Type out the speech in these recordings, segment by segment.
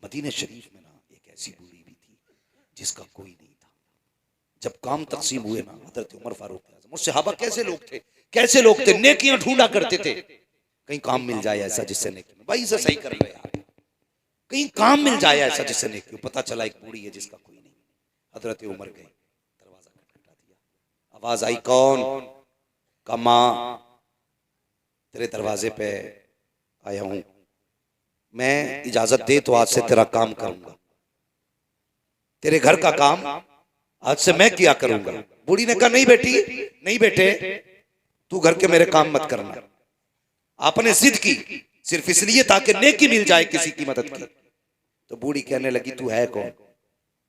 मदीने शरीफ में ना एक ऐसी बूढ़ी भी थी जिसका कोई नहीं था। जब काम तकसीम हुए ना, हजरत उमर फारूक आज़म और सहाबा कैसे लोग थे, कैसे लोग थे, नेकियां ढूंढा करते थे। कहीं काम मिल जाए ऐसा जिससे नेकी, भाई इसे सही कर लो यार, कहीं काम मिल जाए ऐसा जिससे नेकी। पता चला एक बूढ़ी है जिसका कोई नहीं। हजरत उमर गए, दरवाजा खटखटा दिया, आवाज आई कौन? का मां तेरे दरवाजे पे आया हूं, मैं इजाजत दे तो आज से तेरा काम करूंगा, तेरे घर का काम आज से मैं किया करूंगा। बूढ़ी ने कहा नहीं बेटी, नहीं बेटे, तू घर के मेरे काम मत करना। आपने जिद की सिर्फ इसलिए ताकि नेकी मिल जाए, किसी की मदद की। तो बूढ़ी कहने लगी तू है कौन?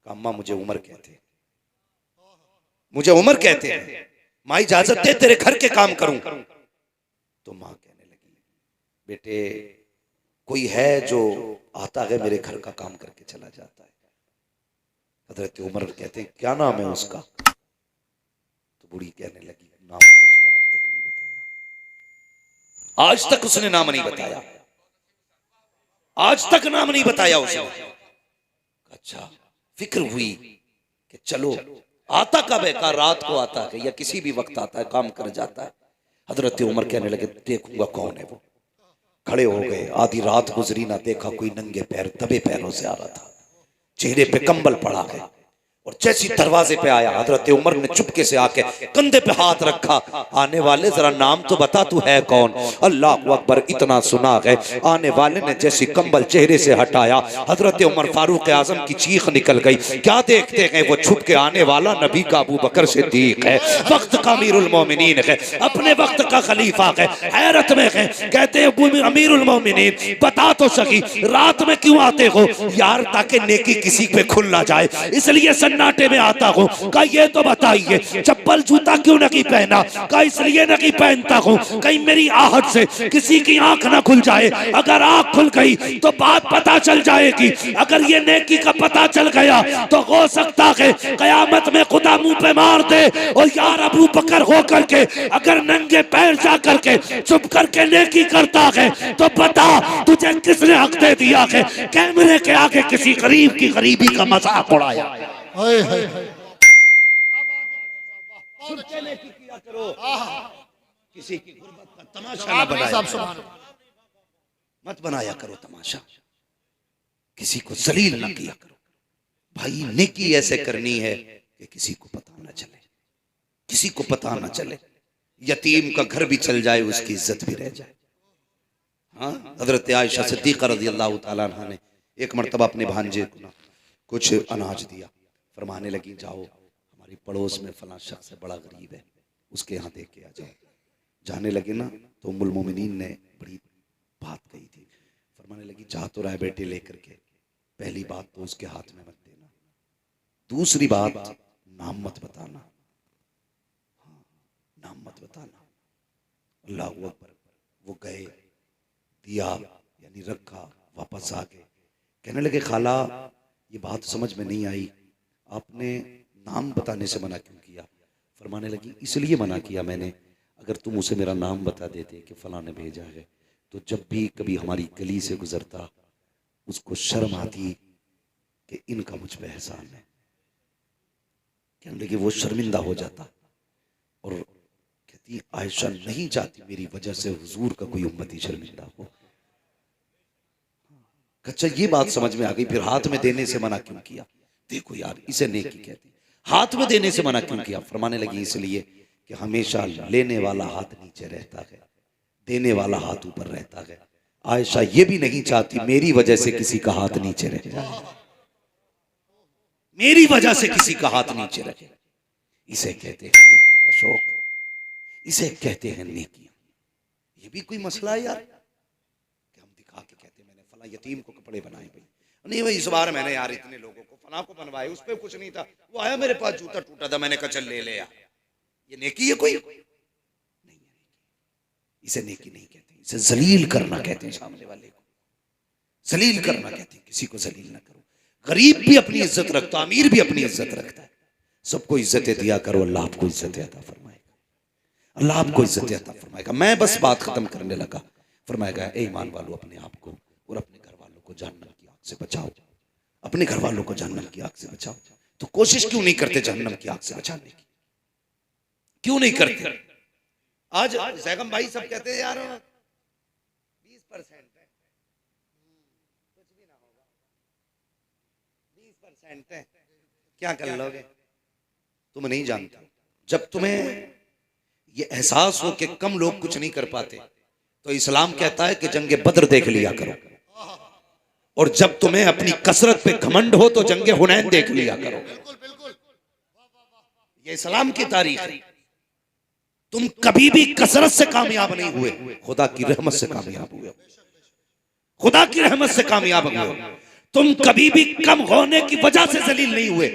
अम्मा मुझे उमर कहते हैं, मुझे उमर कहते हैं, माँ इजाजत दे तेरे घर के काम करूं। तो माँ कहने लगी बेटे कोई है जो आता है मेरे घर का काम करके चला जाता है। हजरत उमर कहते हैं क्या नाम है उसका? तो बूढ़ी कहने लगी नाम तो उसने आज तक नहीं बताया, आज तक उसने नाम नहीं बताया, आज तक नाम नहीं बताया उसने। अच्छा, फिक्र हुई कि चलो आता कब है? का रात को आता है या किसी भी वक्त आता है, काम कर जाता है। हजरत उमर कहने लगे देखूंगा कौन है वो। खड़े हो गए, आधी रात गुजरी ना देखा कोई नंगे पैर दबे पैरों से आ रहा था, चेहरे पे कंबल पड़ा है। और जैसी दरवाजे पे आया, हजरत उमर ने चुपके से आके कंधे पे हाथ रखा, आने वाले जरा नाम तो बता तू है कौन? अल्लाह अकबर, इतना सुना है। आने वाले ने जैसी कंबल चेहरे से हटाया, हजरत उमर फारूक आजम की चीख निकल गई। क्या देखते हैं वो छुप के आने वाला नबी का अबू बकर सिद्दीक है, वक्त का अमीरुल मोमिनीन है, अपने वक्त का खलीफा है। हैरत में है, कहते हैं अमीरुल मोमिनीन बता तो सही रात में क्यों आते हो? यार ताकि नेकी किसी पे खुल ना जाए, इसलिए सन्नाटे में आता हूँ। कहा ये तो बताइए चप्पल जूता क्यों नहीं पहना? कहा इसलिए नहीं पहनता हूँ कहीं मेरी आहट से किसी की आंख ना खुल जाए, अगर आंख खुल गई तो बात पता चल जाएगी, अगर ये नेकी का पता चल गया तो हो सकता है कयामत में खुदा मुंह पे मार दे। और यार अबू बकर हो करके अगर नंगे पैर जा करके चुप करके नेकी करता है तो बता तुझे किसने हक दे दिया है कैमरे के आगे किसी गरीब की गरीबी का मजाक उड़ाया? किया करो, किसी की गुर्बत का तमाशा न बनाया, मत बनाया करो तमाशा, किसी को जलील न किया करो। भाई नेकी ऐसे करनी है कि किसी को पता न चले, किसी को पता न चले, यतीम का घर भी चल जाए उसकी इज्जत भी रह जाए। हाँ, हजरत आयशा सिद्दीक़ा रज़ियल्लाहु ताला अन्हा ने एक मर्तबा अपने भांजे को कुछ अनाज दिया, फरमाने लगी जाओ हमारी पड़ोस में फलां शख्स है बड़ा गरीब है, उसके यहाँ दे के आ जाओ। जाने लगे ना तो उम्मुल मोमिनीन ने बड़ी बात कही थी, फरमाने लगी जा तो रहा है बेटे लेकर के, पहली बात तो उसके हाथ में मत देना, दूसरी बात नाम मत बताना, हाँ, नाम मत बताना। अल्लाह अकबर। वो गए, दिया यानी रखा, वापस आ गए, कहने लगे खाला ये बात समझ में नहीं आई, आपने नाम बताने से मना क्यों किया? फरमाने लगी इसलिए मना किया मैंने, अगर तुम उसे मेरा नाम बता देते कि फलां ने भेजा है तो जब भी कभी हमारी गली से गुजरता उसको शर्म आती कि इनका मुझ पे एहसान है। कहने लगे वो शर्मिंदा हो जाता और कहती आयशा नहीं चाहती मेरी वजह से हुजूर का कोई उम्मती शर्मिंदा हो। अच्छा ये बात समझ में आ गई, फिर हाथ में देने से मना क्यों किया? देखो यार इसे नेकी कहती, हाथ में देने से मना क्यों किया? फरमाने लगी इसलिए कि हमेशा लेने वाला हाथ नीचे रहता है, देने वाला हाथ ऊपर रहता है। आयशा ये भी नहीं चाहती मेरी वजह से किसी का हाथ नीचे रह जाए, मेरी वजह से किसी का हाथ नीचे रहे। इसे कहते हैं नेकी का शौक, इसे कहते हैं नेकी। ये भी कोई मसला है यार कि हम दिखा के कहते मैंने फला यतीम को कपड़े बनाए, भाई नहीं भाई इस बार मैंने यार इतने लोगों को फला को बनवाए, उस पर कुछ नहीं था, वो आया मेरे पास जूता टूटा था मैंने कहा चल ले ले यार। ये नेकी है? कोई नहीं है। इसे नेकी नहीं कहते, इसे जलील करना कहते हैं, सामने वाले को जलील करना कहते हैं। किसी को जलील ना करो, गरीब भी अपनी इज्जत रखता, अमीर भी अपनी इज्जत रखता है, सबको इज्जतें दिया करो, अल्लाह आपको इज्जत अता फरमाएगा, अल्लाह आपको इज्जत अता फरमाएगा। मैं बस बात खत्म करने लगा, फरमाएगा ए ईमान वालों अपने आप को और अपने घर वालों को जहन्नम की आग से बचाओ। अपने घर वालों को जहन्नम की आग से बचाओ। तो कोशिश क्यों नहीं करते जहन्नम की आग से बचाने की? क्यों नहीं करते? आज जैगम भाई सब कहते हैं यार 20% है, कुछ भी ना होगा, 20% है, क्या कर लोगे? तुम नहीं जानते। जब तुम्हें ये एहसास हो कि कम लोग कुछ नहीं कर पाते, तो इस्लाम कहता है कि जंगे बद्र देख लिया करो। और जब तुम्हें अपनी कसरत पे घमंड हो तो जंगे हुनैन देख लिया करो। ये इस्लाम की तारीख है। तुम कभी भी कसरत से कामयाब नहीं हुए, खुदा की रहमत से कामयाब हुए। खुदा की रहमत से कामयाब हुए। तुम कभी भी कम होने की वजह से जलील नहीं हुए,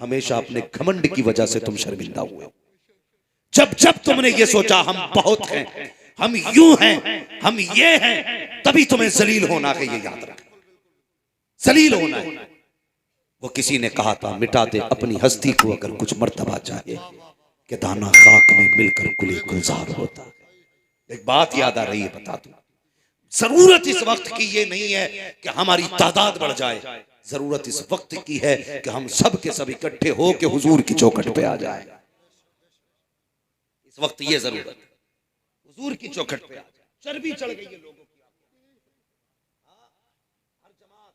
हमेशा अपने घमंड की वजह से तुम शर्मिंदा हुए। जब जब तुमने ये सोचा हम बहुत हैं, हम यूं हैं, हम ये हैं, तभी तुम्हें जलील होना है। ये याद रख, जलील होना है। वो किसी ने कहा था, मिटा दे अपनी हस्ती को अगर कुछ मर्तबा चाहिए, कि दाना खाक में मिलकर गुले गुलजार होता। एक बात याद आ रही है, बता दूं, जरूरत इस वक्त की ये नहीं है कि हमारी तादाद बढ़ जाए, जरूरत इस वक्त की है कि हम सब के सब इकट्ठे हो के हुजूर की चौखट पे आ जाए। इस वक्त ये जरूरत है, हुजूर की चौखट पे आ जाए। चर्बी चढ़ गई है लोगों की। हर जमात,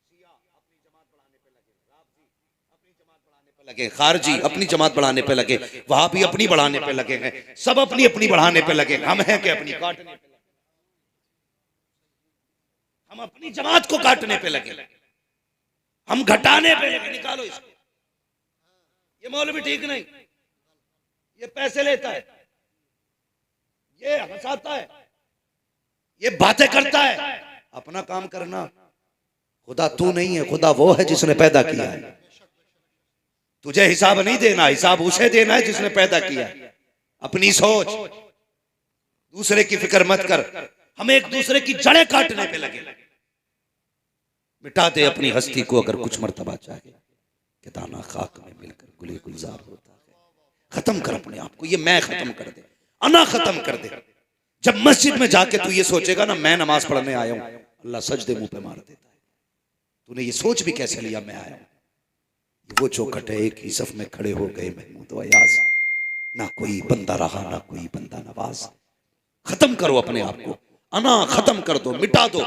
शिया अपनी जमात बढ़ाने पे लगे, राफजी अपनी जमात बढ़ाने पे लगे, खारजी अपनी जमात बढ़ाने पे लगे, वहाबी अपनी बढ़ाने पे लगे हैं, सब अपनी अपनी बढ़ाने पे लगे। हम हैं कि अपनी काटने पे लगे, हम अपनी जमात को काटने पे लगे, हम घटाने पे लगे। निकालो इसको। ये मौलवी ठीक नहीं, ये पैसे लेता है, ये हंसाता है, ये बातें करता है। अपना काम करना। खुदा तू नहीं है, खुदा वो है जिसने पैदा किया है। तुझे हिसाब नहीं देना, हिसाब उसे देना है जिसने पैदा किया है। अपनी सोच, दूसरे की फिक्र मत कर। हम एक दूसरे की जड़ें काटने पे लगे। मिटा दे अपनी हस्ती को अगर कुछ मर्तबा चाहिए, कि दाना खाक में मिलकर गुले गुलजार होता है। खत्म कर अपने आप को, ये मैं खत्म कर दे, अना खत्म कर दे। जब मस्जिद में जाके तू ये सोचेगा ना मैं नमाज पढ़ने आया हूं, अल्लाह सजदे मुंह पे मार देता है। तूने ये सोच भी कैसे लिया मैं आया हूं? वो चौखट है, एक ही सफ में खड़े हो गए महमूद अयाज, ना कोई बंदा रहा ना कोई बंदा नवाज। खत्म करो अपने आप को, अना खत्म कर दो, मिटा दो,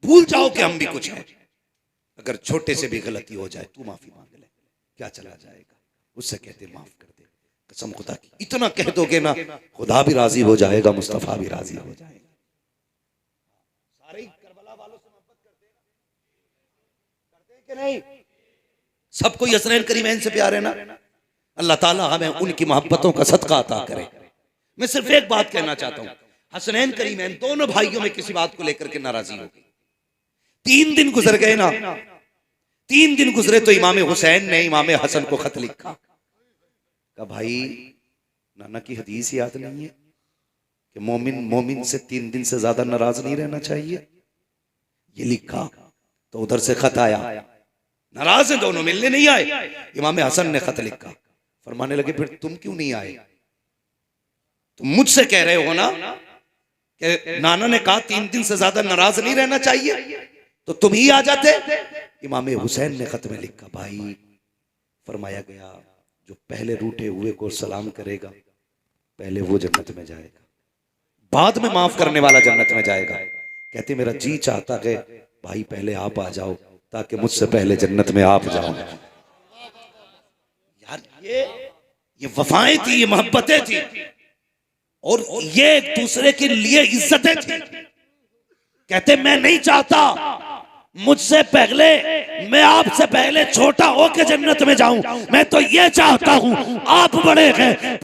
भूल जाओ कि हम भी कुछ हैं। अगर छोटे से भी गलती हो जाए तू माफी मांग ले, क्या चला जाएगा? उससे कहते माफ कर दे, कसम खुदा की। इतना कह दोगे ना, खुदा भी राजी हो जाएगा, मुस्तफा भी राजी हो जाएगा। सारे करबला वालों से मोहब्बत करते हैं कि नहीं? सबको हसनैन करीमैन से प्यार है ना? अल्लाह ताला हमें उनकी मोहब्बतों का सदका अता करे। मैं सिर्फ एक बात कहना चाहता हूं, हसनैन करीमैन दोनों भाइयों में किसी बात को लेकर के नाराजगी हो गई। 3 दिन गुजर गए ना, 3 दिन गुजरे तो इमाम हुसैन ने इमाम हसन को खत लिखा। कहा भाई नाना की हदीस याद नहीं है कि मोमिन मोमिन से 3 दिन से ज्यादा नाराज नहीं रहना चाहिए? ये लिखा तो उधर से खत आया, नाराज हैं दोनों, मिलने नहीं आए। इमाम हसन ने खत लिखा, फरमाने लगे फिर तुम क्यों नहीं आए? तुम मुझसे कह रहे हो ना कि नाना ने कहा 3 दिन से ज्यादा नाराज नहीं रहना चाहिए, तो तुम ही आ जाते। इमाम हुसैन ने खत में लिखा, भाई फरमाया गया जो पहले रूठे हुए को सलाम करेगा पहले वो जन्नत में जाएगा, बाद में माफ करने वाला जन्नत में जाएगा। कहते मेरा जी चाहता है भाई पहले आप आ जाओ ताकि मुझसे पहले जन्नत में आप जाओ। यार ये वफाएं थी, ये मोहब्बतें थी, और ये एक दूसरे के लिए इज्जतें थी। कहते मैं नहीं चाहता मुझसे पहले, मैं आपसे पहले छोटा होकर जन्नत में जाऊं, मैं तो ये चाहता हूं आप बड़े हैं